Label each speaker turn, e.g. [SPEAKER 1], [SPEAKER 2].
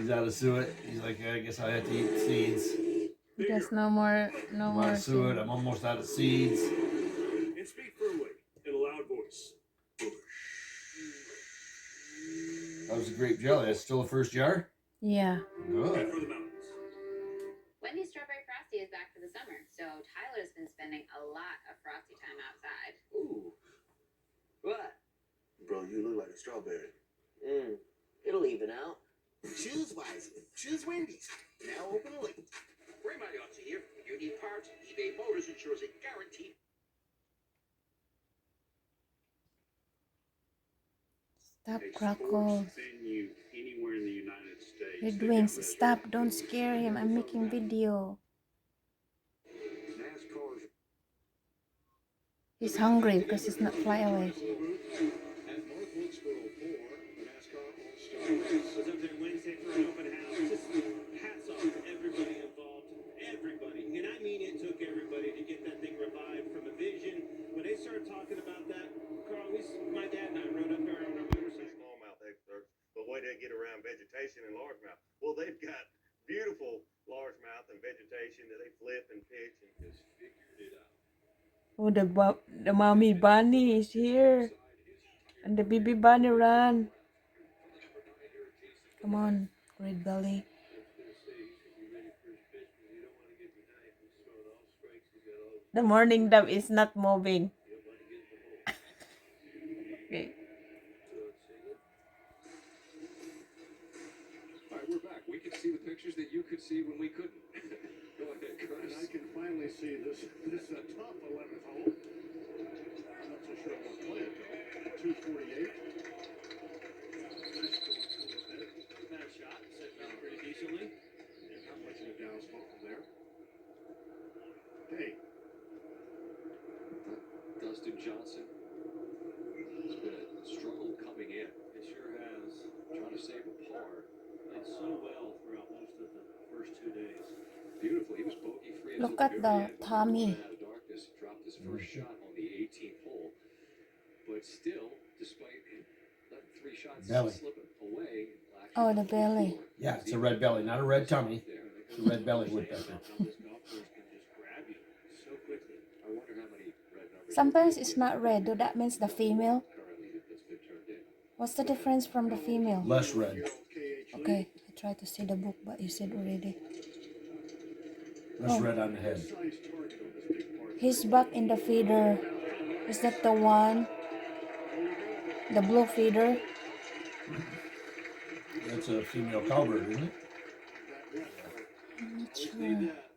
[SPEAKER 1] He's out of suet. He's like, I guess I have to eat seeds.
[SPEAKER 2] There's no more
[SPEAKER 1] I'm out of suet. I'm almost out of seeds.
[SPEAKER 3] And speak firmly in a loud voice.
[SPEAKER 1] That was a grape jelly. That's still the first jar?
[SPEAKER 2] Yeah.
[SPEAKER 1] Good.
[SPEAKER 3] Head for the mountains.
[SPEAKER 4] Wendy's Strawberry Frosty is back for the summer, so Tyler's been spending a lot of Frosty time outside.
[SPEAKER 5] Ooh. What?
[SPEAKER 6] Bro, you look like a strawberry.
[SPEAKER 5] It'll even out.
[SPEAKER 6] Choose wisely. Choose Wendy's. Now open late.
[SPEAKER 7] Ray Magliozzi here. You need parts? eBay Motors ensures a guaranteed.
[SPEAKER 2] Stop,
[SPEAKER 3] A
[SPEAKER 2] Crackle.
[SPEAKER 3] sports venue anywhere in the United States.
[SPEAKER 2] Red
[SPEAKER 3] They
[SPEAKER 2] Wings,
[SPEAKER 3] got
[SPEAKER 2] stop. Don't scare him. I'm making video.
[SPEAKER 3] NASCAR's
[SPEAKER 2] He's hungry because he's not fly away.
[SPEAKER 3] at North Wilkesboro for the NASCAR All-Star Race. Was up there Wednesday for an open house. Just hats off to everybody involved. Everybody. And I mean it took everybody to get that thing revived from a vision. When they started talking about that, Carl, my dad and I rode up there on our motorcycle.
[SPEAKER 8] Smallmouth experts, the way they get around vegetation and largemouth. Well, they've got beautiful largemouth and vegetation that they flip and pitch and just figured it out.
[SPEAKER 2] Oh, the mommy bunny is here. And the baby bunny run. Come on, Red Belly. The morning dove is not moving. Okay.
[SPEAKER 9] All right, we're back. We can see the pictures that you could see when we couldn't. Go ahead, Curtis.
[SPEAKER 3] And I can finally see this top 11th hole. I'm not so sure what play it though. 248. Bad shot. Set down pretty decently. Yeah, not much of a downslope from there. Hey.
[SPEAKER 9] Dustin Johnson has been a struggle coming in.
[SPEAKER 3] It sure has.
[SPEAKER 9] Trying to save a par.
[SPEAKER 3] Played so well throughout most of the first 2 days.
[SPEAKER 9] Beautiful. He was bogey free.
[SPEAKER 2] Look at the Tommy.
[SPEAKER 9] Out of darkness, dropped his first shot on the 18th hole. But still, despite letting 3 shots
[SPEAKER 1] Belly.
[SPEAKER 9] slip away.
[SPEAKER 2] Oh, the belly.
[SPEAKER 1] Yeah, it's a red belly, not a red tummy. It's a red-bellied woodpecker.
[SPEAKER 3] This golf course can just grab you so quickly.
[SPEAKER 9] I wonder how many red numbers.
[SPEAKER 2] Sometimes it's not red, though that means the female.
[SPEAKER 9] Currently, that's been turned in.
[SPEAKER 2] What's the difference from the female?
[SPEAKER 1] Less red.
[SPEAKER 2] Okay, I tried to see the book, but you said already.
[SPEAKER 1] Less red on the head.
[SPEAKER 2] He's back in the feeder. Is that the one? The blue feeder?
[SPEAKER 1] That's a female cowbird, isn't it?
[SPEAKER 2] I'm not
[SPEAKER 3] Always need
[SPEAKER 2] sure.
[SPEAKER 3] that